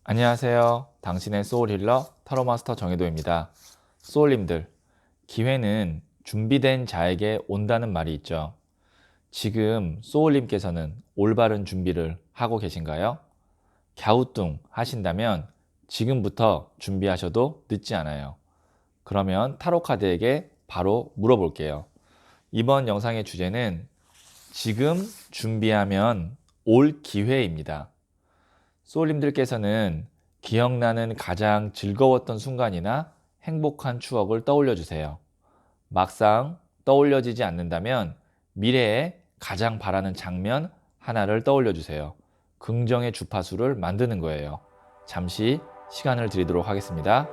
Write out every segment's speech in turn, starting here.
안녕하세요. 당신의 소울 힐러 타로마스터 정혜도입니다. 소울님들, 기회는 준비된 자에게 온다는 말이 있죠. 지금 소울님께서는 올바른 준비를 하고 계신가요? 갸우뚱 하신다면 지금부터 준비하셔도 늦지 않아요. 그러면 타로 카드에게 바로 물어볼게요. 이번 영상의 주제는 지금 준비하면 올 기회입니다. 소울님들께서는 기억나는 가장 즐거웠던 순간이나 행복한 추억을 떠올려 주세요. 막상 떠올려지지 않는다면 미래에 가장 바라는 장면 하나를 떠올려 주세요. 긍정의 주파수를 만드는 거예요. 잠시 시간을 드리도록 하겠습니다.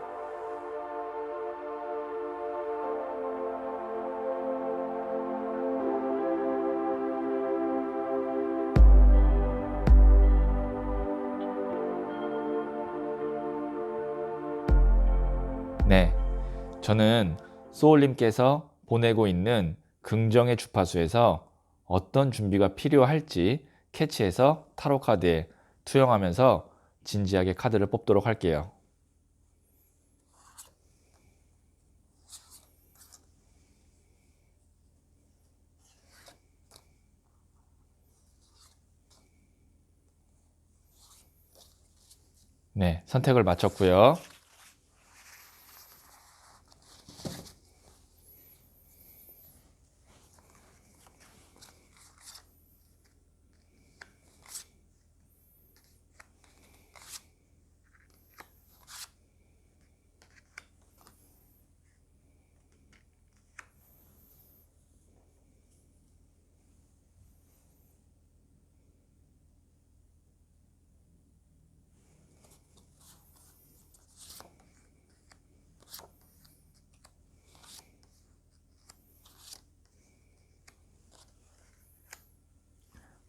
네, 저는 소울님께서 보내고 있는 긍정의 주파수에서 어떤 준비가 필요할지 캐치해서 타로 카드에 투영하면서 진지하게 카드를 뽑도록 할게요. 네, 선택을 마쳤고요.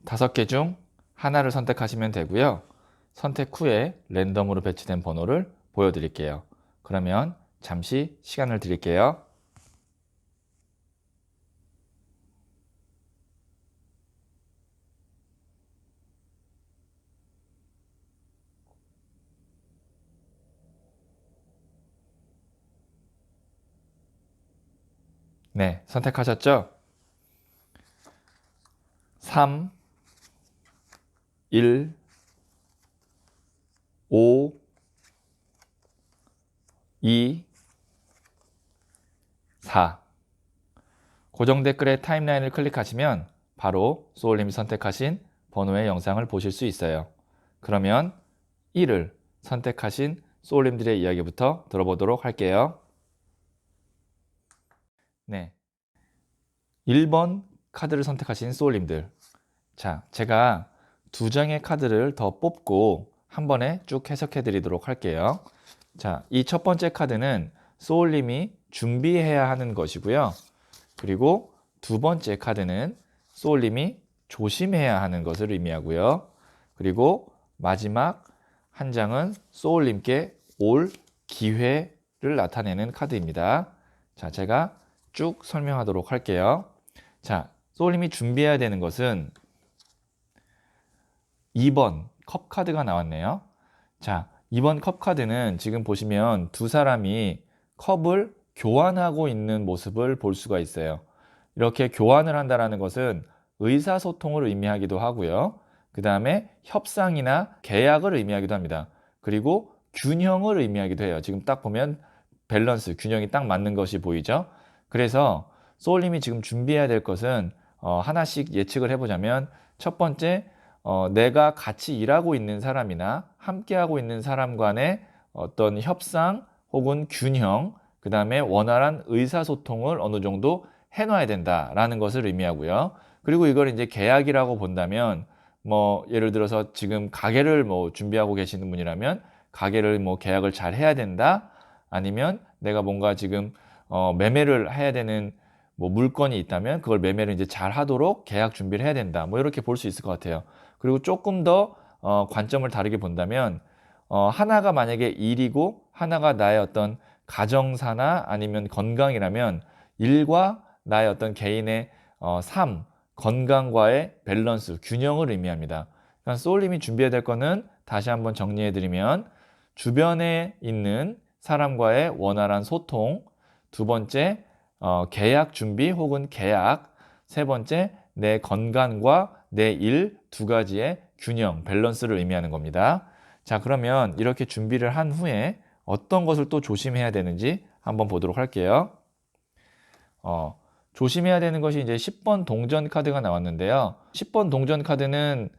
다섯 개 중 하나를 선택하시면 되고요. 선택 후에 랜덤으로 배치된 번호를 보여드릴게요. 그러면 잠시 시간을 드릴게요. 네, 선택하셨죠? 3, 1, 5, 2, 4. 고정 댓글의 타임라인을 클릭하시면 바로 소울님이 선택하신 번호의 영상을 보실 수 있어요. 그러면 1을 선택하신 소울님들의 이야기부터 들어보도록 할게요. 네, 1번 카드를 선택하신 소울님들. 자, 제가 두 장의 카드를 더 뽑고 한 번에 쭉 해석해 드리도록 할게요. 자, 이 첫 번째 카드는 소울님이 준비해야 하는 것이고요. 그리고 두 번째 카드는 소울님이 조심해야 하는 것을 의미하고요. 그리고 마지막 한 장은 소울님께 올 기회를 나타내는 카드입니다. 자, 제가 쭉 설명하도록 할게요. 자, 소울님이 준비해야 되는 것은 2번 컵 카드가 나왔네요. 자, 2번 컵 카드는 지금 보시면 두 사람이 컵을 교환하고 있는 모습을 볼 수가 있어요. 이렇게 교환을 한다는 것은 의사소통을 의미하기도 하고요. 그 다음에 협상이나 계약을 의미하기도 합니다. 그리고 균형을 의미하기도 해요. 지금 딱 보면 밸런스, 균형이 딱 맞는 것이 보이죠? 그래서 소울님이 지금 준비해야 될 것은 하나씩 예측을 해보자면 첫 번째, 내가 같이 일하고 있는 사람이나 함께하고 있는 사람 간의 어떤 협상 혹은 균형, 그 다음에 원활한 의사소통을 어느 정도 해놔야 된다라는 것을 의미하고요. 그리고 이걸 이제 계약이라고 본다면 뭐 예를 들어서 지금 가게를 뭐 준비하고 계시는 분이라면 가게를 뭐 계약을 잘 해야 된다, 아니면 내가 뭔가 지금 매매를 해야 되는 뭐 물건이 있다면 그걸 매매를 이제 잘 하도록 계약 준비를 해야 된다, 뭐 이렇게 볼 수 있을 것 같아요. 그리고 조금 더 관점을 다르게 본다면 하나가 만약에 일이고 하나가 나의 어떤 가정사나 아니면 건강이라면 일과 나의 어떤 개인의 삶, 건강과의 밸런스, 균형을 의미합니다. 그러니까 소울님이 준비해야 될 거는 다시 한번 정리해드리면 주변에 있는 사람과의 원활한 소통, 두 번째 계약 준비 혹은 계약, 세 번째 내 건강과 내 일 두 가지의 균형, 밸런스를 의미하는 겁니다. 자, 그러면 이렇게 준비를 한 후에 어떤 것을 또 조심해야 되는지 한번 보도록 할게요. 조심해야 되는 것이 이제 10번 동전 카드가 나왔는데요. 10번 동전 카드는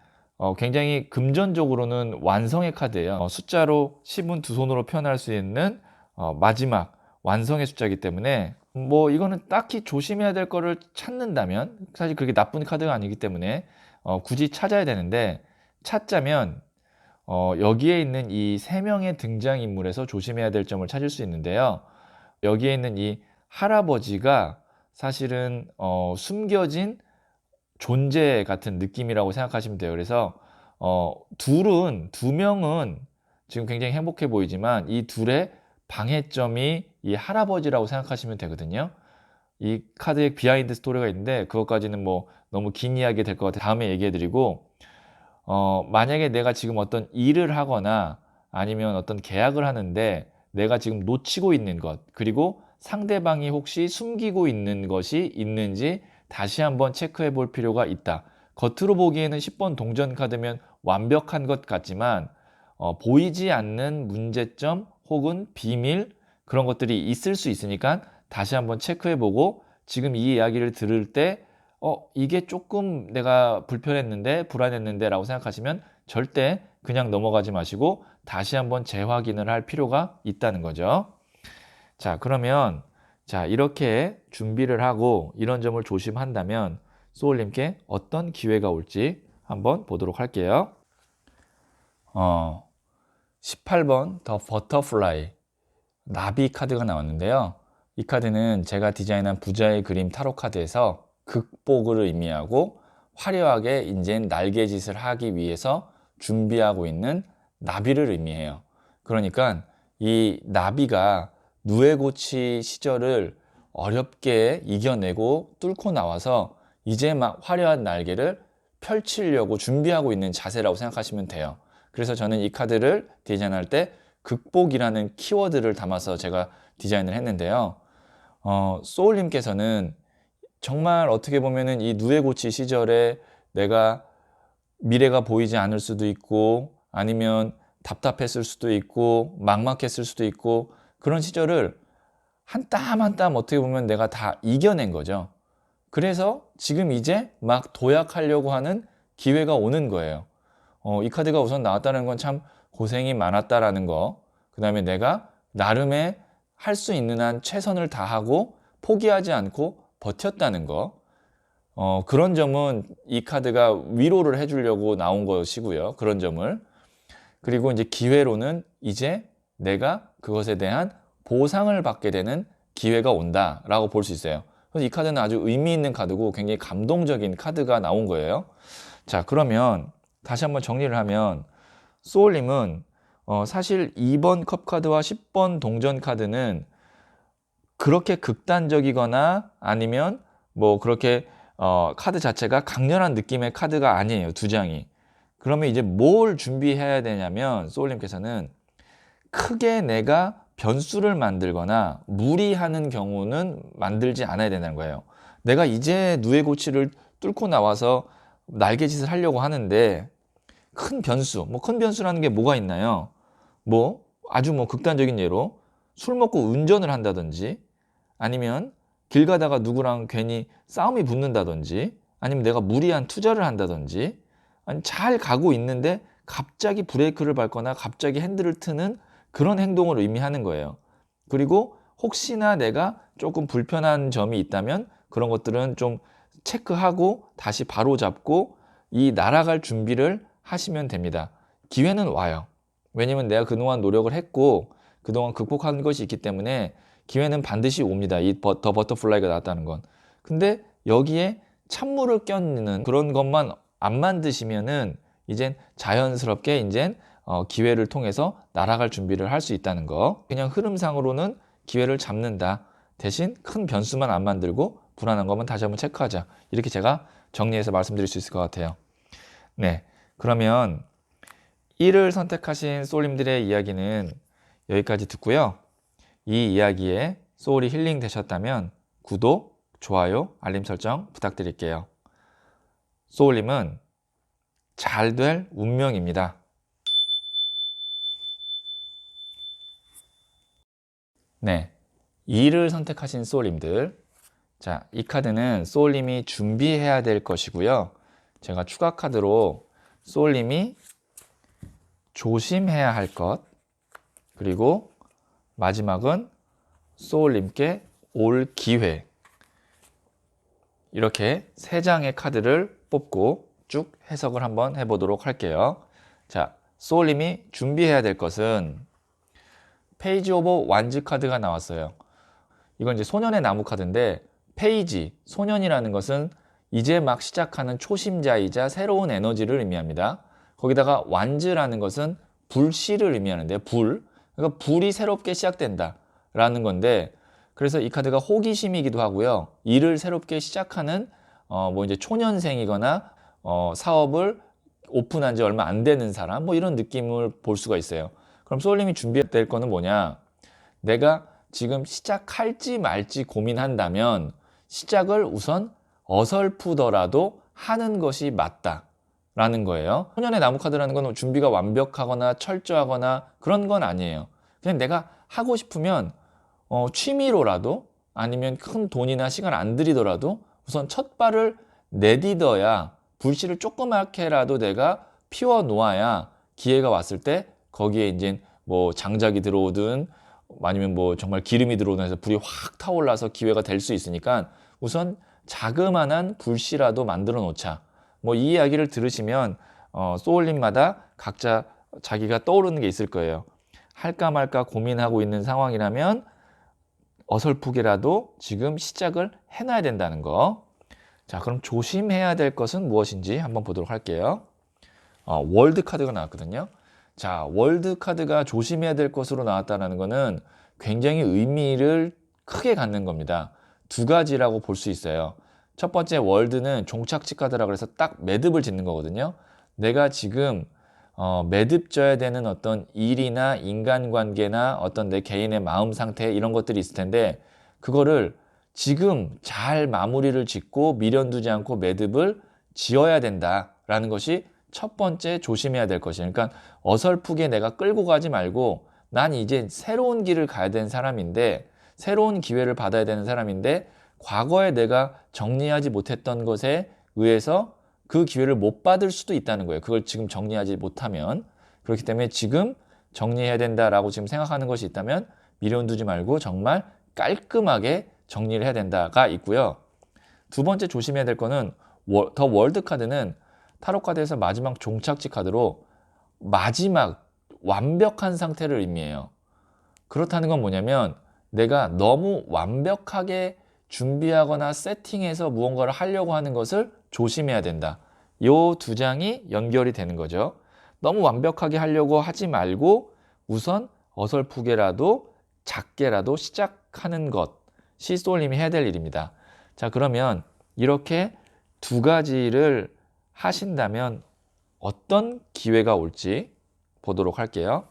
굉장히 금전적으로는 완성의 카드예요. 숫자로 10은 두 손으로 표현할 수 있는 마지막 완성의 숫자이기 때문에 뭐 이거는 딱히 조심해야 될 거를 찾는다면 사실 그렇게 나쁜 카드가 아니기 때문에 굳이 찾아야 되는데, 찾자면 여기에 있는 이 세 명의 등장인물에서 조심해야 될 점을 찾을 수 있는데요. 여기에 있는 이 할아버지가 사실은 숨겨진 존재 같은 느낌이라고 생각하시면 돼요. 그래서 두 명은 지금 굉장히 행복해 보이지만 이 둘의 방해점이 이 할아버지라고 생각하시면 되거든요. 이 카드에 비하인드 스토리가 있는데 그것까지는 뭐 너무 긴 이야기 될 것 같아요. 다음에 얘기해 드리고, 만약에 내가 지금 어떤 일을 하거나 아니면 어떤 계약을 하는데 내가 지금 놓치고 있는 것, 그리고 상대방이 혹시 숨기고 있는 것이 있는지 다시 한번 체크해 볼 필요가 있다. 겉으로 보기에는 10번 동전 카드면 완벽한 것 같지만 보이지 않는 문제점 혹은 비밀, 그런 것들이 있을 수 있으니까 다시 한번 체크해 보고, 지금 이 이야기를 들을 때 이게 조금 내가 불편했는데 불안했는데 라고 생각하시면 절대 그냥 넘어가지 마시고 다시 한번 재확인을 할 필요가 있다는 거죠. 자, 그러면 이렇게 준비를 하고 이런 점을 조심한다면 소울님께 어떤 기회가 올지 한번 보도록 할게요. 18번 더 버터플라이, 나비 카드가 나왔는데요. 이 카드는 제가 디자인한 부자의 그림 타로 카드에서 극복을 의미하고 화려하게 이젠 날개짓을 하기 위해서 준비하고 있는 나비를 의미해요. 그러니까 이 나비가 누에고치 시절을 어렵게 이겨내고 뚫고 나와서 이제 막 화려한 날개를 펼치려고 준비하고 있는 자세라고 생각하시면 돼요. 그래서 저는 이 카드를 디자인할 때 극복이라는 키워드를 담아서 제가 디자인을 했는데요. 소울님께서는 정말 어떻게 보면은 이 누에고치 시절에 내가 미래가 보이지 않을 수도 있고 아니면 답답했을 수도 있고 막막했을 수도 있고 그런 시절을 한 땀 한 땀 어떻게 보면 내가 다 이겨낸 거죠. 그래서 지금 이제 막 도약하려고 하는 기회가 오는 거예요. 이 카드가 우선 나왔다는 건 참 고생이 많았다라는 거, 그 다음에 내가 나름의 할 수 있는 한 최선을 다하고 포기하지 않고 버텼다는 거, 그런 점은 이 카드가 위로를 해주려고 나온 것이고요. 그런 점을. 그리고 이제 기회로는 이제 내가 그것에 대한 보상을 받게 되는 기회가 온다라고 볼 수 있어요. 그래서 이 카드는 아주 의미 있는 카드고 굉장히 감동적인 카드가 나온 거예요. 자, 그러면 다시 한번 정리를 하면 소울님은 사실 2번 컵 카드와 10번 동전 카드는 그렇게 극단적이거나 아니면 뭐 그렇게 카드 자체가 강렬한 느낌의 카드가 아니에요. 두 장이. 그러면 이제 뭘 준비해야 되냐면 소울님께서는 크게 내가 변수를 만들거나 무리하는 경우는 만들지 않아야 된다는 거예요. 내가 이제 누에고치를 뚫고 나와서 날개짓을 하려고 하는데 큰 변수, 뭐 큰 변수라는 게 뭐가 있나요? 뭐 아주 뭐 극단적인 예로 술 먹고 운전을 한다든지, 아니면 길 가다가 누구랑 괜히 싸움이 붙는다든지, 아니면 내가 무리한 투자를 한다든지, 아니 잘 가고 있는데 갑자기 브레이크를 밟거나 갑자기 핸들을 트는 그런 행동을 의미하는 거예요. 그리고 혹시나 내가 조금 불편한 점이 있다면 그런 것들은 좀 체크하고 다시 바로 잡고 이 날아갈 준비를 하시면 됩니다. 기회는 와요. 왜냐면 내가 그동안 노력을 했고 그동안 극복한 것이 있기 때문에 기회는 반드시 옵니다. 이 더 버터플라이가 나왔다는 건. 근데 여기에 찬물을 껴넣는 그런 것만 안 만드시면은 이젠 자연스럽게 이젠 기회를 통해서 날아갈 준비를 할 수 있다는 거. 그냥 흐름상으로는 기회를 잡는다. 대신 큰 변수만 안 만들고 불안한 것만 다시 한번 체크하자. 이렇게 제가 정리해서 말씀드릴 수 있을 것 같아요. 네. 그러면 1을 선택하신 소울님들의 이야기는 여기까지 듣고요. 이 이야기에 소울이 힐링 되셨다면 구독, 좋아요, 알림 설정 부탁드릴게요. 소울님은 잘 될 운명입니다. 네, 2를 선택하신 소울님들. 자, 이 카드는 소울님이 준비해야 될 것이고요. 제가 추가 카드로 소울님이 조심해야 할 것, 그리고 마지막은 소울님께 올 기회, 이렇게 3장의 카드를 뽑고 쭉 해석을 한번 해보도록 할게요. 자, 소울님이 준비해야 될 것은 페이지 오브 완즈 카드가 나왔어요. 이건 이제 소년의 나무 카드인데, 페이지, 소년이라는 것은 이제 막 시작하는 초심자이자 새로운 에너지를 의미합니다. 거기다가 완즈라는 것은 불씨를 의미하는데, 그러니까 불이 새롭게 시작된다 라는 건데, 그래서 이 카드가 호기심이기도 하고요. 일을 새롭게 시작하는 뭐 이제 초년생이거나 사업을 오픈한 지 얼마 안 되는 사람, 뭐 이런 느낌을 볼 수가 있어요. 그럼 소울님이 준비될 거는 뭐냐? 내가 지금 시작할지 말지 고민한다면 시작을 우선 어설프더라도 하는 것이 맞다라는 거예요. 소년의 나무 카드라는 건 준비가 완벽하거나 철저하거나 그런 건 아니에요. 그냥 내가 하고 싶으면 취미로라도 아니면 큰 돈이나 시간 안 들이더라도 우선 첫 발을 내딛어야, 불씨를 조그맣게라도 내가 피워 놓아야 기회가 왔을 때 거기에 이제 뭐 장작이 들어오든 아니면 뭐 정말 기름이 들어오든 해서 불이 확 타올라서 기회가 될 수 있으니까 우선 자그마한 불씨라도 만들어 놓자. 뭐 이 이야기를 들으시면 소울님마다 각자 자기가 떠오르는 게 있을 거예요. 할까 말까 고민하고 있는 상황이라면 어설프게라도 지금 시작을 해놔야 된다는 거. 자, 그럼 조심해야 될 것은 무엇인지 한번 보도록 할게요. 월드 카드가 나왔거든요. 자, 월드 카드가 조심해야 될 것으로 나왔다는 것은 굉장히 의미를 크게 갖는 겁니다. 2가지라고 볼 수 있어요. 첫 번째, 월드는 종착지 카드라고 해서 딱 매듭을 짓는 거거든요. 내가 지금 매듭져야 되는 어떤 일이나 인간관계나 어떤 내 개인의 마음 상태, 이런 것들이 있을 텐데, 그거를 지금 잘 마무리를 짓고 미련 두지 않고 매듭을 지어야 된다라는 것이 첫 번째 조심해야 될 것이에요. 그러니까 어설프게 내가 끌고 가지 말고, 난 이제 새로운 길을 가야 되는 사람인데, 새로운 기회를 받아야 되는 사람인데, 과거에 내가 정리하지 못했던 것에 의해서 그 기회를 못 받을 수도 있다는 거예요. 그걸 지금 정리하지 못하면. 그렇기 때문에 지금 정리해야 된다라고 지금 생각하는 것이 있다면 미련 두지 말고 정말 깔끔하게 정리를 해야 된다가 있고요. 2번째 조심해야 될 거는 더 월드 카드는 타로 카드에서 마지막 종착지 카드로 마지막 완벽한 상태를 의미해요. 그렇다는 건 뭐냐면 내가 너무 완벽하게 준비하거나 세팅해서 무언가를 하려고 하는 것을 조심해야 된다. 이 2장이 연결이 되는 거죠. 너무 완벽하게 하려고 하지 말고 우선 어설프게라도 작게라도 시작하는 것이 소울님이 해야 될 일입니다. 자, 그러면 이렇게 2가지를 하신다면 어떤 기회가 올지 보도록 할게요.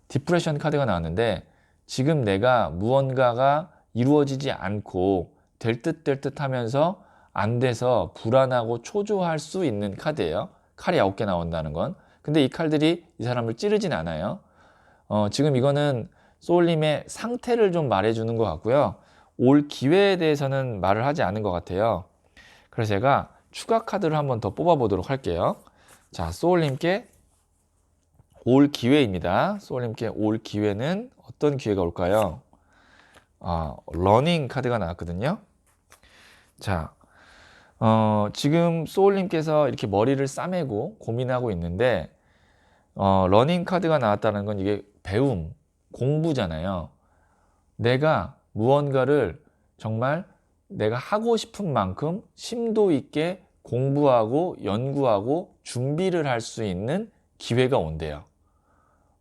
디프레션 카드가 나왔는데, 지금 내가 무언가가 이루어지지 않고 될 듯 하면서 안 돼서 불안하고 초조할 수 있는 카드예요. 칼이 9개 나온다는 건. 근데 이 칼들이 이 사람을 찌르진 않아요. 지금 이거는 소울님의 상태를 좀 말해주는 것 같고요. 올 기회에 대해서는 말을 하지 않은 것 같아요. 그래서 제가 추가 카드를 한번 더 뽑아보도록 할게요. 자, 소울님께 올 기회입니다. 소울님께 올 기회는 어떤 기회가 올까요? 러닝 카드가 나왔거든요. 자, 지금 소울님께서 이렇게 머리를 싸매고 고민하고 있는데, 러닝 카드가 나왔다는 건 이게 배움, 공부잖아요. 내가 무언가를 정말 내가 하고 싶은 만큼 심도 있게 공부하고 연구하고 준비를 할 수 있는 기회가 온대요.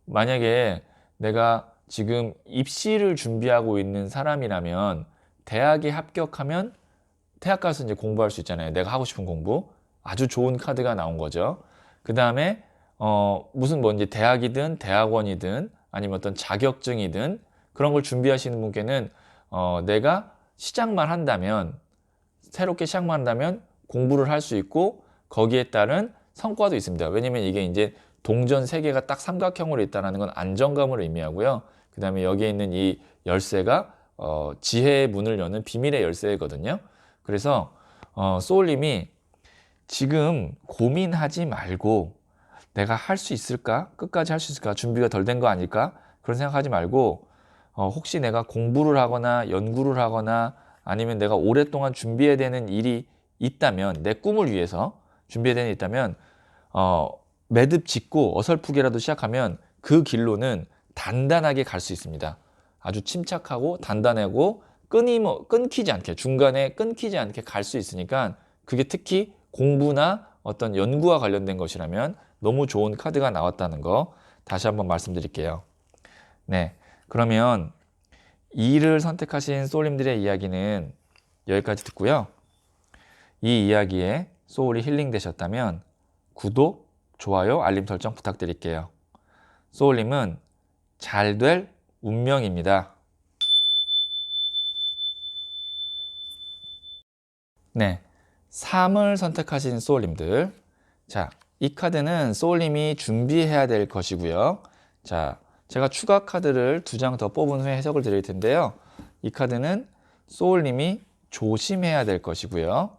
만약에 내가 지금 입시를 준비하고 있는 사람이라면 대학에 합격하면 대학 가서 이제 공부할 수 있잖아요. 내가 하고 싶은 공부. 아주 좋은 카드가 나온 거죠. 그 다음에 무슨 뭐 이제 대학이든 대학원이든 아니면 어떤 자격증이든 그런 걸 준비하시는 분께는 내가 시작만 한다면, 새롭게 시작만 한다면 공부를 할 수 있고 거기에 따른 성과도 있습니다. 왜냐면 이게 이제 동전 세 개가 딱 삼각형으로 있다는 건 안정감을 의미하고요. 그 다음에 여기에 있는 이 열쇠가 지혜의 문을 여는 비밀의 열쇠거든요. 그래서 소울님이 지금 고민하지 말고 내가 할 수 있을까? 끝까지 할 수 있을까? 준비가 덜 된 거 아닐까? 그런 생각하지 말고 혹시 내가 공부를 하거나 연구를 하거나 아니면 내가 오랫동안 준비해야 되는 일이 있다면, 내 꿈을 위해서 준비해야 되는 일이 있다면 매듭 짓고 어설프게라도 시작하면 그 길로는 단단하게 갈 수 있습니다. 아주 침착하고 단단하고 끊기지 않게, 중간에 끊기지 않게 갈 수 있으니까, 그게 특히 공부나 어떤 연구와 관련된 것이라면 너무 좋은 카드가 나왔다는 거 다시 한번 말씀드릴게요. 네, 그러면 2를 선택하신 소울님들의 이야기는 여기까지 듣고요. 이 이야기에 소울이 힐링 되셨다면 구독, 좋아요, 알림 설정 부탁드릴게요. 소울님은 잘 될 운명입니다. 네, 3을 선택하신 소울님들. 자, 이 카드는 소울님이 준비해야 될 것이고요. 자, 제가 추가 카드를 2장 더 뽑은 후에 해석을 드릴 텐데요. 이 카드는 소울님이 조심해야 될 것이고요.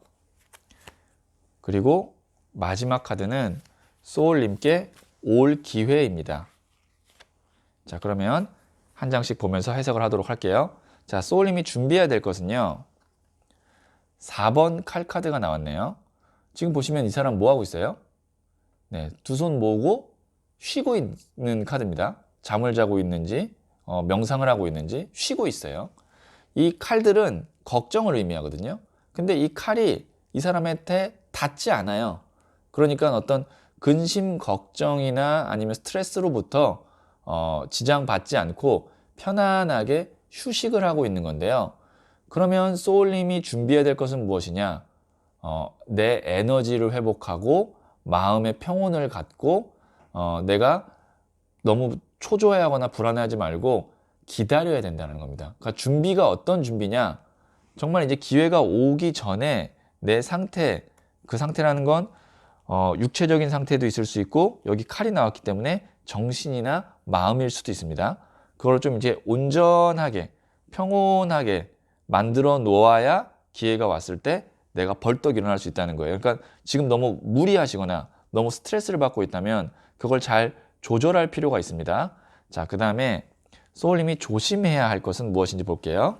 그리고 마지막 카드는 소울님께 올 기회입니다. 자, 그러면 한 장씩 보면서 해석을 하도록 할게요. 자, 소울님이 준비해야 될 것은요, 4번 칼 카드가 나왔네요. 지금 보시면 이 사람 뭐 하고 있어요? 네, 두 손 모으고 쉬고 있는 카드입니다. 잠을 자고 있는지 명상을 하고 있는지 쉬고 있어요. 이 칼들은 걱정을 의미하거든요. 근데 이 칼이 이 사람한테 닿지 않아요. 그러니까 어떤 근심 걱정이나 아니면 스트레스로부터 지장받지 않고 편안하게 휴식을 하고 있는 건데요. 그러면 소울님이 준비해야 될 것은 무엇이냐? 내 에너지를 회복하고 마음의 평온을 갖고 내가 너무 초조해하거나 불안해하지 말고 기다려야 된다는 겁니다. 그러니까 준비가 어떤 준비냐? 정말 이제 기회가 오기 전에 내 상태, 그 상태라는 건 육체적인 상태도 있을 수 있고, 여기 칼이 나왔기 때문에 정신이나 마음일 수도 있습니다. 그걸 좀 이제 온전하게 평온하게 만들어 놓아야 기회가 왔을 때 내가 벌떡 일어날 수 있다는 거예요. 그러니까 지금 너무 무리하시거나 너무 스트레스를 받고 있다면 그걸 잘 조절할 필요가 있습니다. 자, 그 다음에 소울님이 조심해야 할 것은 무엇인지 볼게요.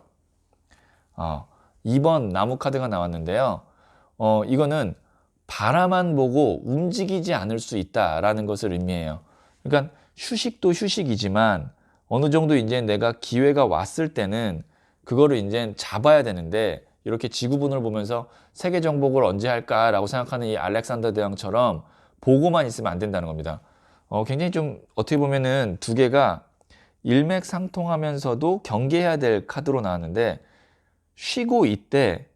2번 나무 카드가 나왔는데요. 이거는 바라만 보고 움직이지 않을 수 있다라는 것을 의미해요. 그러니까 휴식도 휴식이지만 어느 정도 이제 내가 기회가 왔을 때는 그거를 이제 잡아야 되는데, 이렇게 지구본을 보면서 세계 정복을 언제 할까라고 생각하는 이 알렉산더 대왕처럼 보고만 있으면 안 된다는 겁니다. 굉장히 좀 어떻게 보면은 두 개가 일맥상통하면서도 경계해야 될 카드로 나왔는데, 쉬고 있대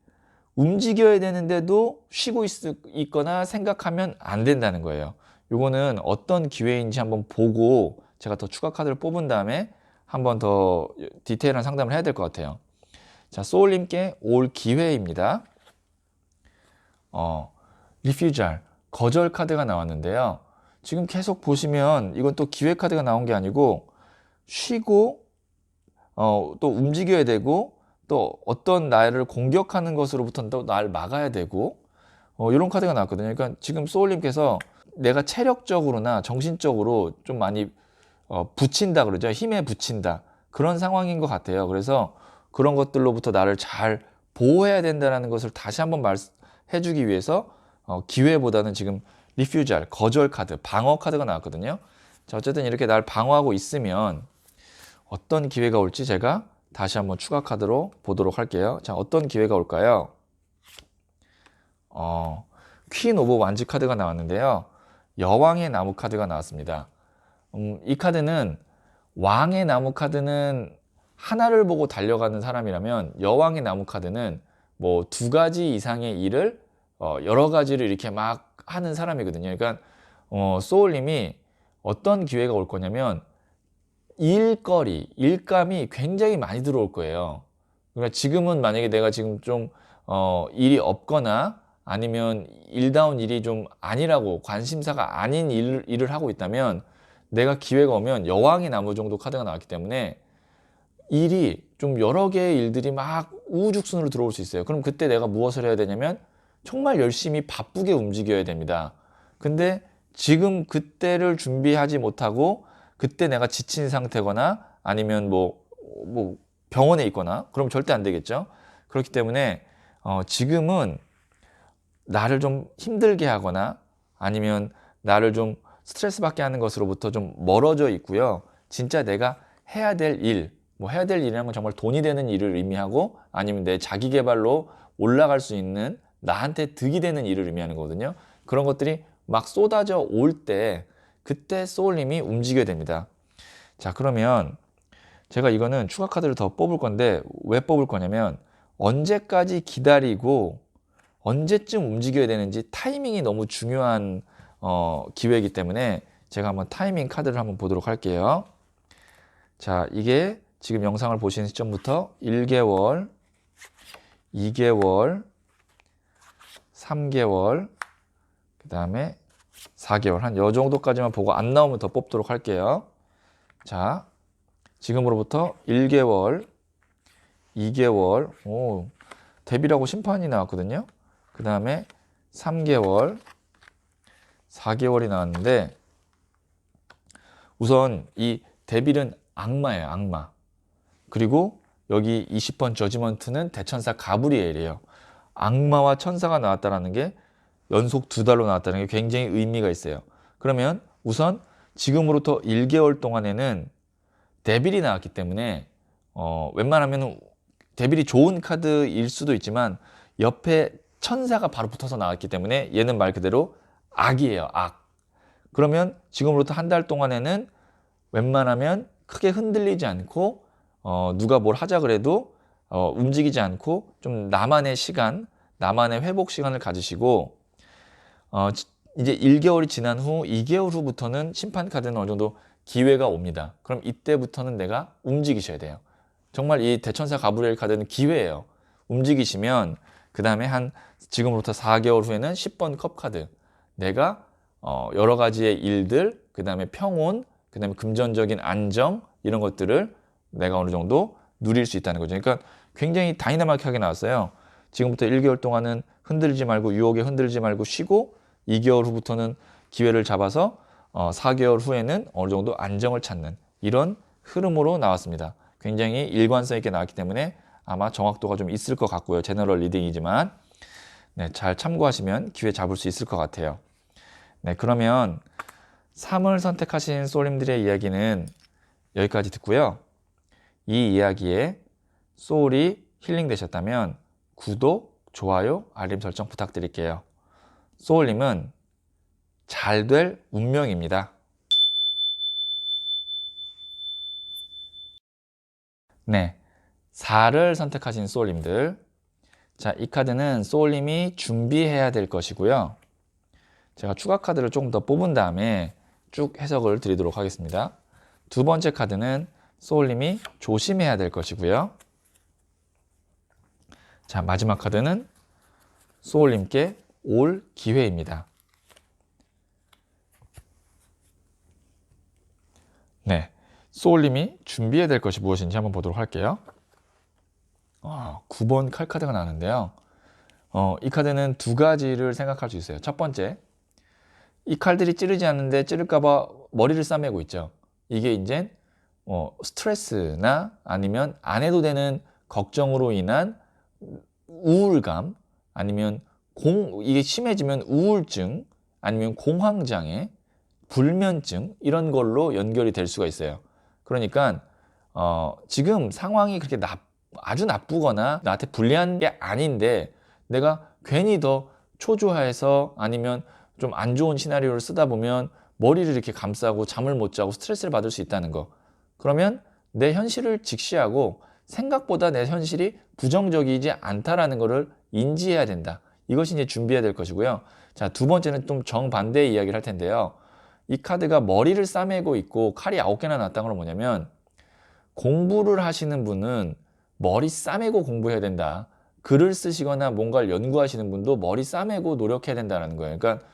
움직여야 되는데도 쉬고 있거나 생각하면 안 된다는 거예요. 요거는 어떤 기회인지 한번 보고 제가 더 추가 카드를 뽑은 다음에 한번 더 디테일한 상담을 해야 될 것 같아요. 자, 소울님께 올 기회입니다. 리퓨잘, 거절 카드가 나왔는데요. 지금 계속 보시면 이건 또 기회 카드가 나온 게 아니고 쉬고 또 움직여야 되고 또 어떤 나를 공격하는 것으로부터는 또 날 막아야 되고 이런 카드가 나왔거든요. 그러니까 지금 소울님께서 내가 체력적으로나 정신적으로 좀 많이 붙인다 그러죠. 힘에 붙인다. 그런 상황인 것 같아요. 그래서 그런 것들로부터 나를 잘 보호해야 된다는 것을 다시 한번 해주기 위해서 기회보다는 지금 리퓨잘, 거절 카드, 방어 카드가 나왔거든요. 자, 어쨌든 이렇게 날 방어하고 있으면 어떤 기회가 올지 제가 다시 한번 추가 카드로 보도록 할게요. 자, 어떤 기회가 올까요? 퀸 오브 완즈 카드가 나왔는데요. 여왕의 나무 카드가 나왔습니다. 이 카드는 왕의 나무 카드는 하나를 보고 달려가는 사람이라면, 여왕의 나무 카드는 뭐 2가지 이상의 일을 여러 가지를 이렇게 막 하는 사람이거든요. 그러니까 소울님이 어떤 기회가 올 거냐면 일감이 굉장히 많이 들어올 거예요. 그러니까 지금은 만약에 내가 지금 좀 일이 없거나 아니면 일다운 일이 좀 아니라고 관심사가 아닌 일을 하고 있다면 내가 기회가 오면 여왕의 나무 정도 카드가 나왔기 때문에 일이 좀 여러 개의 일들이 막 우후죽순으로 들어올 수 있어요. 그럼 그때 내가 무엇을 해야 되냐면 정말 열심히 바쁘게 움직여야 됩니다. 근데 지금 그때를 준비하지 못하고 그때 내가 지친 상태거나 아니면 뭐 병원에 있거나 그럼 절대 안 되겠죠. 그렇기 때문에 지금은 나를 좀 힘들게 하거나 아니면 나를 좀 스트레스 받게 하는 것으로부터 좀 멀어져 있고요. 진짜 내가 해야 될 일, 뭐 해야 될 일이라는 건 정말 돈이 되는 일을 의미하고 아니면 내 자기 개발로 올라갈 수 있는 나한테 득이 되는 일을 의미하는 거거든요. 그런 것들이 막 쏟아져 올 때 그때 소울님이 움직여야 됩니다. 자, 그러면 제가 이거는 추가 카드를 더 뽑을 건데 왜 뽑을 거냐면 언제까지 기다리고 언제쯤 움직여야 되는지 타이밍이 너무 중요한 기회이기 때문에 제가 한번 타이밍 카드를 한번 보도록 할게요. 자, 이게 지금 영상을 보시는 시점부터 1개월, 2개월, 3개월, 그 다음에 4개월 한 요 정도까지만 보고 안 나오면 더 뽑도록 할게요. 자, 지금으로부터 1개월, 2개월, 데뷔라고 심판이 나왔거든요. 그 다음에 3개월, 4개월이 나왔는데 우선 이 데빌은 악마예요, 악마. 그리고 여기 20번 저지먼트는 대천사 가브리엘이에요. 악마와 천사가 나왔다는 게 연속 2달로 나왔다는 게 굉장히 의미가 있어요. 그러면 우선 지금으로부터 1개월 동안에는 데빌이 나왔기 때문에 웬만하면 데빌이 좋은 카드일 수도 있지만 옆에 천사가 바로 붙어서 나왔기 때문에 얘는 말 그대로 악이에요, 악. 그러면 지금으로부터 한 달 동안에는 웬만하면 크게 흔들리지 않고 누가 뭘 하자 그래도 움직이지 않고 좀 나만의 시간, 나만의 회복 시간을 가지시고 이제 1개월이 지난 후 2개월 후부터는 심판 카드는 어느 정도 기회가 옵니다. 그럼 이때부터는 내가 움직이셔야 돼요. 정말 이 대천사 가브리엘 카드는 기회예요. 움직이시면 그 다음에 지금으로부터 4개월 후에는 10번 컵 카드. 내가 여러 가지의 일들, 그 다음에 평온, 그 다음에 금전적인 안정 이런 것들을 내가 어느 정도 누릴 수 있다는 거죠. 그러니까 굉장히 다이나믹하게 나왔어요. 지금부터 1개월 동안은 흔들지 말고 유혹에 흔들지 말고 쉬고 2개월 후부터는 기회를 잡아서 4개월 후에는 어느 정도 안정을 찾는 이런 흐름으로 나왔습니다. 굉장히 일관성 있게 나왔기 때문에 아마 정확도가 좀 있을 것 같고요. 제너럴 리딩이지만 네, 잘 참고하시면 기회 잡을 수 있을 것 같아요. 네, 그러면 3을 선택하신 소울님들의 이야기는 여기까지 듣고요. 이 이야기에 소울이 힐링되셨다면 구독, 좋아요, 알림 설정 부탁드릴게요. 소울님은 잘 될 운명입니다. 네, 4를 선택하신 소울님들. 자, 이 카드는 소울님이 준비해야 될 것이고요. 제가 추가 카드를 조금 더 뽑은 다음에 쭉 해석을 드리도록 하겠습니다. 두 번째 카드는 소울님이 조심해야 될 것이고요. 자, 마지막 카드는 소울님께 올 기회입니다. 네, 소울님이 준비해야 될 것이 무엇인지 한번 보도록 할게요. 9번 칼카드가 나왔는데요. 이 카드는 두 가지를 생각할 수 있어요. 첫 번째, 이 칼들이 찌르지 않는데 찌를까봐 머리를 싸매고 있죠. 이게 이제 스트레스나 아니면 안 해도 되는 걱정으로 인한 우울감 아니면 이게 심해지면 우울증 아니면 공황장애, 불면증 이런 걸로 연결이 될 수가 있어요. 그러니까 지금 상황이 그렇게 아주 나쁘거나 나한테 불리한 게 아닌데 내가 괜히 더 초조해서 아니면 좀 안 좋은 시나리오를 쓰다 보면 머리를 이렇게 감싸고 잠을 못 자고 스트레스를 받을 수 있다는 거. 그러면 내 현실을 직시하고 생각보다 내 현실이 부정적이지 않다라는 것을 인지해야 된다. 이것이 이제 준비해야 될 것이고요. 자, 두 번째는 좀 정반대의 이야기를 할 텐데요. 이 카드가 머리를 싸매고 있고 칼이 9개나 났다는 건 뭐냐면 공부를 하시는 분은 머리 싸매고 공부해야 된다. 글을 쓰시거나 뭔가를 연구하시는 분도 머리 싸매고 노력해야 된다는 거예요. 그러니까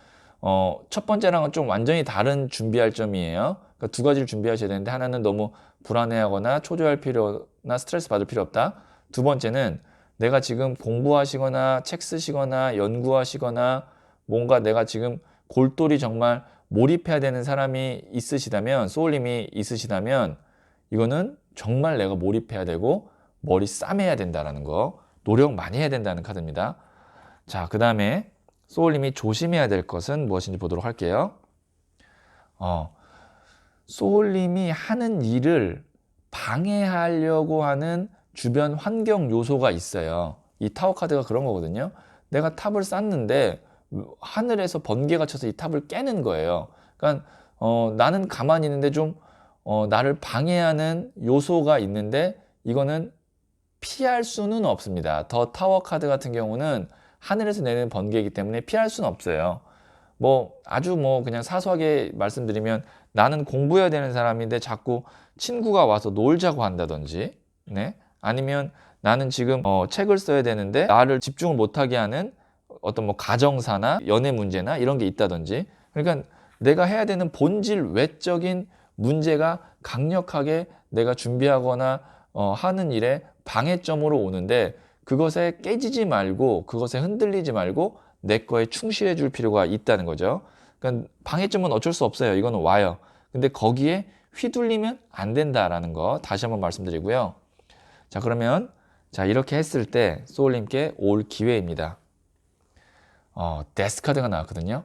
첫 번째랑은 좀 완전히 다른 준비할 점이에요. 그러니까 두 가지를 준비하셔야 되는데 하나는 너무 불안해하거나 초조할 필요나 스트레스 받을 필요 없다. 두 번째는 내가 지금 공부하시거나 책 쓰시거나 연구하시거나 뭔가 내가 지금 골똘히 정말 몰입해야 되는 사람이 있으시다면, 소울님이 있으시다면 이거는 정말 내가 몰입해야 되고 머리 싸매야 된다는 거, 노력 많이 해야 된다는 카드입니다. 자, 그 다음에 소울님이 조심해야 될 것은 무엇인지 보도록 할게요. 소울님이 하는 일을 방해하려고 하는 주변 환경 요소가 있어요. 이 타워 카드가 그런 거거든요. 내가 탑을 쌓는데 하늘에서 번개가 쳐서 이 탑을 깨는 거예요. 그러니까 나는 가만히 있는데 좀 나를 방해하는 요소가 있는데 이거는 피할 수는 없습니다. 더 타워 카드 같은 경우는 하늘에서 내는 번개이기 때문에 피할 수는 없어요. 아주 그냥 사소하게 말씀드리면 나는 공부해야 되는 사람인데 자꾸 친구가 와서 놀자고 한다든지, 네? 아니면 나는 지금 책을 써야 되는데 나를 집중을 못하게 하는 어떤 가정사나 연애 문제나 이런 게 있다든지, 그러니까 내가 해야 되는 본질 외적인 문제가 강력하게 내가 준비하거나 하는 일에 방해점으로 오는데 그것에 깨지지 말고 그것에 흔들리지 말고 내 거에 충실해 줄 필요가 있다는 거죠. 그러니까 방해점은 어쩔 수 없어요. 이거는 와요. 근데 거기에 휘둘리면 안 된다라는 거 다시 한번 말씀드리고요. 자, 그러면 이렇게 했을 때 소울님께 올 기회입니다. 데스 카드가 나왔거든요.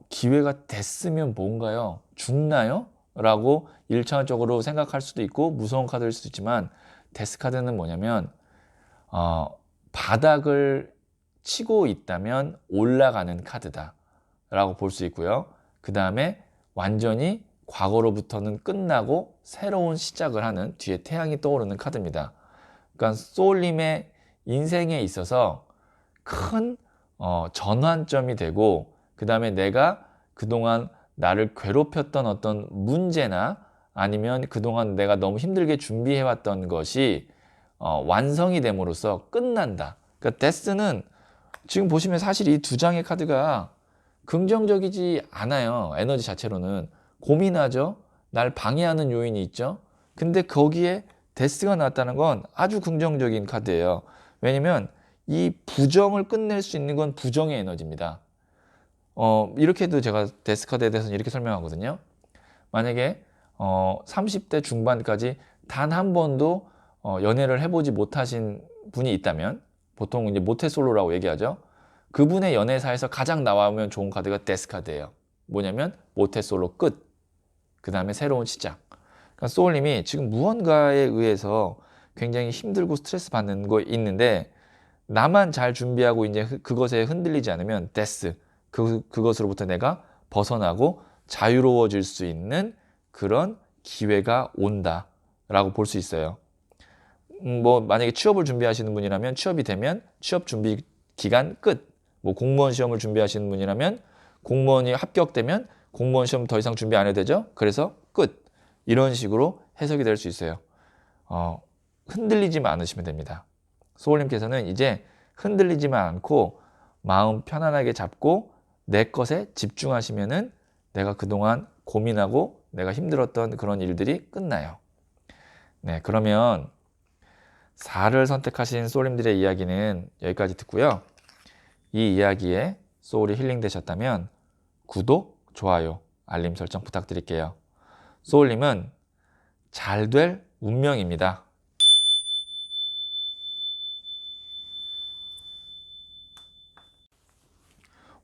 기회가 됐으면 뭔가요? 죽나요? 라고 1차원적으로 생각할 수도 있고 무서운 카드일 수도 있지만 데스 카드는 뭐냐면 바닥을 치고 있다면 올라가는 카드다 라고 볼 수 있고요. 그 다음에 완전히 과거로부터는 끝나고 새로운 시작을 하는 뒤에 태양이 떠오르는 카드입니다. 그러니까 소울님의 인생에 있어서 큰 전환점이 되고, 그 다음에 내가 그동안 나를 괴롭혔던 어떤 문제나 아니면 그동안 내가 너무 힘들게 준비해왔던 것이 완성이 됨으로써 끝난다. 그러니까 데스는 지금 보시면 사실 이 두 장의 카드가 긍정적이지 않아요. 에너지 자체로는 고민하죠. 날 방해하는 요인이 있죠. 근데 거기에 데스가 나왔다는 건 아주 긍정적인 카드예요. 왜냐면 이 부정을 끝낼 수 있는 건 부정의 에너지입니다. 이렇게도 제가 데스 카드에 대해서는 이렇게 설명하거든요. 만약에 30대 중반까지 단 한 번도 연애를 해보지 못하신 분이 있다면, 보통 이제 모태솔로라고 얘기하죠. 그분의 연애사에서 가장 나오면 좋은 카드가 데스 카드예요. 뭐냐면 모태솔로 끝, 그 다음에 새로운 시작. 그러니까 소울님이 지금 무언가에 의해서 굉장히 힘들고 스트레스 받는 거 있는데 나만 잘 준비하고 이제 그것에 흔들리지 않으면 데스, 그것으로부터 내가 벗어나고 자유로워질 수 있는 그런 기회가 온다라고 볼 수 있어요. 만약에 취업을 준비하시는 분이라면 취업이 되면 취업 준비 기간 끝. 공무원 시험을 준비하시는 분이라면 공무원이 합격되면 공무원 시험 더 이상 준비 안 해도 되죠. 그래서 끝. 이런 식으로 해석이 될 수 있어요. 흔들리지만 않으시면 됩니다. 소울님께서는 이제 흔들리지만 않고 마음 편안하게 잡고 내 것에 집중하시면은 내가 그동안 고민하고 내가 힘들었던 그런 일들이 끝나요. 네, 그러면 4를 선택하신 소울님들의 이야기는 여기까지 듣고요. 이 이야기에 소울이 힐링되셨다면 구독, 좋아요, 알림 설정 부탁드릴게요. 소울님은 잘 될 운명입니다.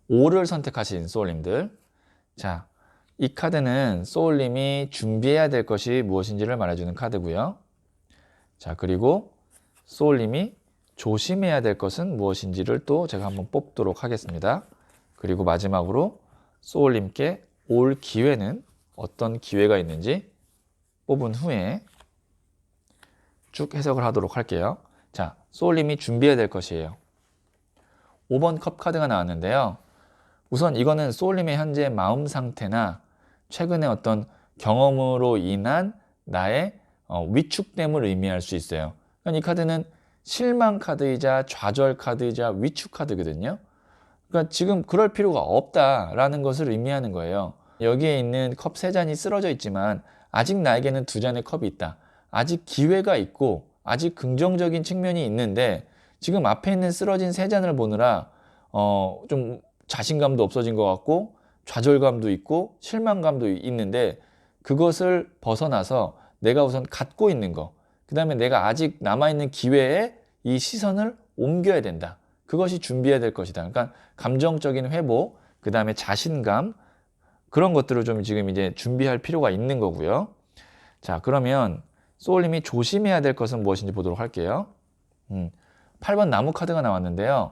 5를 선택하신 소울님들. 자, 이 카드는 소울님이 준비해야 될 것이 무엇인지를 말해주는 카드고요. 자, 그리고 소울님이 조심해야 될 것은 무엇인지를 또 제가 한번 뽑도록 하겠습니다. 그리고 마지막으로 소울님께 올 기회는 어떤 기회가 있는지 뽑은 후에 쭉 해석을 하도록 할게요. 자, 소울님이 준비해야 될 것이에요. 5번 컵 카드가 나왔는데요. 우선 이거는 소울님의 현재 마음 상태나 최근에 어떤 경험으로 인한 나의 위축됨을 의미할 수 있어요. 그러니까 이 카드는 실망 카드이자 좌절 카드이자 위축 카드거든요. 그러니까 지금 그럴 필요가 없다라는 것을 의미하는 거예요. 여기에 있는 컵 3잔이 쓰러져 있지만 아직 나에게는 2잔의 컵이 있다. 아직 기회가 있고 아직 긍정적인 측면이 있는데 지금 앞에 있는 쓰러진 3잔을 보느라 좀 자신감도 없어진 것 같고 좌절감도 있고 실망감도 있는데 그것을 벗어나서 내가 우선 갖고 있는 거, 그 다음에 내가 아직 남아있는 기회에 이 시선을 옮겨야 된다. 그것이 준비해야 될 것이다. 그러니까 감정적인 회복, 그 다음에 자신감, 그런 것들을 좀 지금 이제 준비할 필요가 있는 거고요. 자, 그러면 소울님이 조심해야 될 것은 무엇인지 보도록 할게요. 8번 나무 카드가 나왔는데요.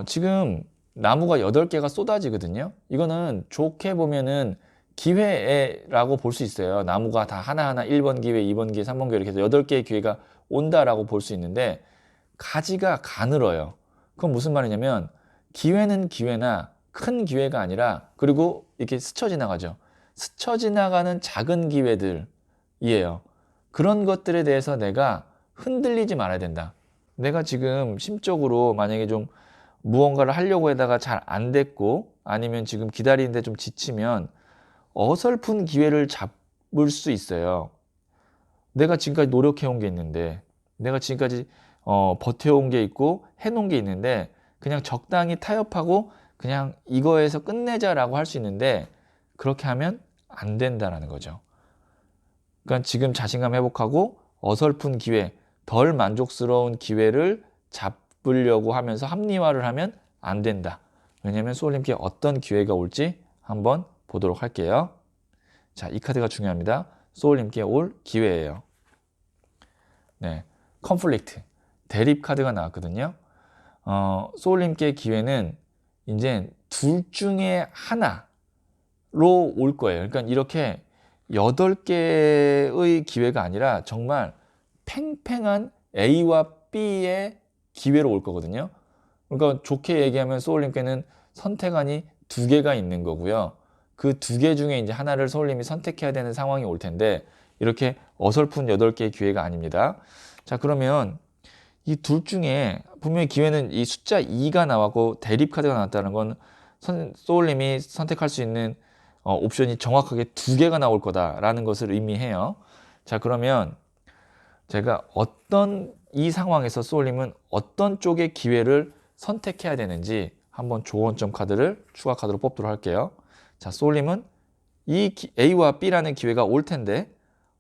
지금 나무가 8개가 쏟아지거든요. 이거는 좋게 보면은 기회라고 볼 수 있어요. 나무가 다 하나하나 1번 기회, 2번 기회, 3번 기회 이렇게 해서 8개의 기회가 온다라고 볼 수 있는데 가지가 가늘어요. 그건 무슨 말이냐면 기회는 기회나 큰 기회가 아니라 그리고 이렇게 스쳐 지나가죠. 스쳐 지나가는 작은 기회들이에요. 그런 것들에 대해서 내가 흔들리지 말아야 된다. 내가 지금 심적으로 만약에 좀 무언가를 하려고 하다가 잘 안 됐고 아니면 지금 기다리는데 좀 지치면 어설픈 기회를 잡을 수 있어요. 내가 지금까지 노력해온 게 있는데 내가 지금까지 버텨온 게 있고 해놓은 게 있는데 그냥 적당히 타협하고 그냥 이거에서 끝내자라고 할 수 있는데 그렇게 하면 안 된다라는 거죠. 그러니까 지금 자신감 회복하고 어설픈 기회, 덜 만족스러운 기회를 잡으려고 하면서 합리화를 하면 안 된다. 왜냐하면 소울님께 어떤 기회가 올지 한번 보도록 할게요. 자, 이 카드가 중요합니다. 소울님께 올 기회예요. 네, 컨플릭트, 대립 카드가 나왔거든요. 소울님께 기회는 이제 둘 중에 하나로 올 거예요. 그러니까 이렇게 8개의 기회가 아니라 정말 팽팽한 A와 B의 기회로 올 거거든요. 그러니까 좋게 얘기하면 소울님께는 선택안이 2개가 있는 거고요. 그 2개 중에 이제 하나를 소울님이 선택해야 되는 상황이 올 텐데 이렇게 어설픈 8개의 기회가 아닙니다. 자, 그러면 이 둘 중에 분명히 기회는 이 숫자 2가 나왔고 대립 카드가 나왔다는 건 소울님이 선택할 수 있는 옵션이 정확하게 2개가 나올 거다라는 것을 의미해요. 자, 그러면 제가 이 상황에서 소울님은 어떤 쪽의 기회를 선택해야 되는지 한번 조언점 카드를 추가 카드로 뽑도록 할게요. 자, 소울님은 이 A와 B라는 기회가 올 텐데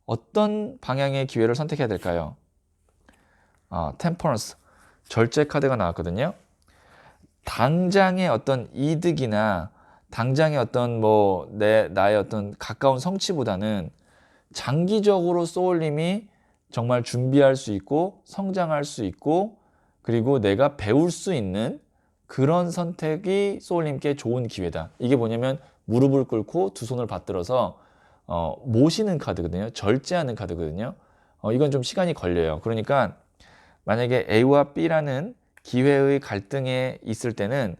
어떤 방향의 기회를 선택해야 될까요? 템퍼런스, 절제 카드가 나왔거든요. 당장의 어떤 이득이나 당장의 어떤 나의 어떤 가까운 성취보다는 장기적으로 소울님이 정말 준비할 수 있고 성장할 수 있고 그리고 내가 배울 수 있는 그런 선택이 소울님께 좋은 기회다. 이게 뭐냐면 무릎을 꿇고 두 손을 받들어서 모시는 카드거든요. 절제하는 카드거든요. 이건 좀 시간이 걸려요. 그러니까 만약에 A와 B라는 기회의 갈등에 있을 때는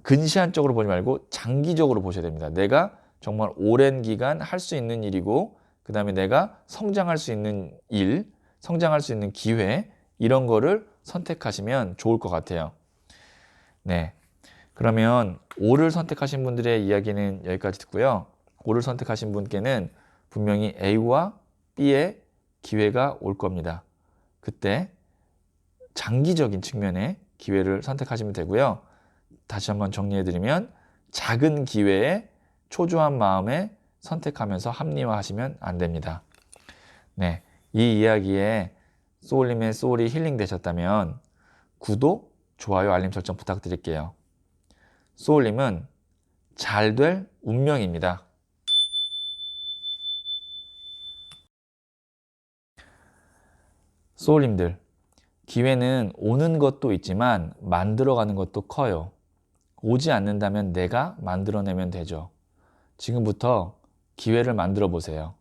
근시안적으로 보지 말고 장기적으로 보셔야 됩니다. 내가 정말 오랜 기간 할 수 있는 일이고 그 다음에 내가 성장할 수 있는 일, 성장할 수 있는 기회 이런 거를 선택하시면 좋을 것 같아요. 네, 그러면 O를 선택하신 분들의 이야기는 여기까지 듣고요. O를 선택하신 분께는 분명히 A와 B의 기회가 올 겁니다. 그때 장기적인 측면의 기회를 선택하시면 되고요. 다시 한번 정리해드리면 작은 기회에 초조한 마음에 선택하면서 합리화하시면 안 됩니다. 네, 이 이야기에 소울님의 소울이 힐링 되셨다면 구독, 좋아요, 알림 설정 부탁드릴게요. 소울님은 잘 될 운명입니다. 소울님들, 기회는 오는 것도 있지만 만들어가는 것도 커요. 오지 않는다면 내가 만들어내면 되죠. 지금부터 기회를 만들어 보세요.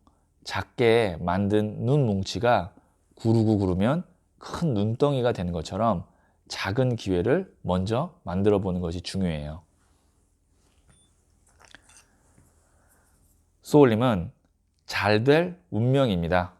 작게 만든 눈 뭉치가 구르고 구르면 큰 눈덩이가 되는 것처럼 작은 기회를 먼저 만들어 보는 것이 중요해요. 소울님은 잘 될 운명입니다.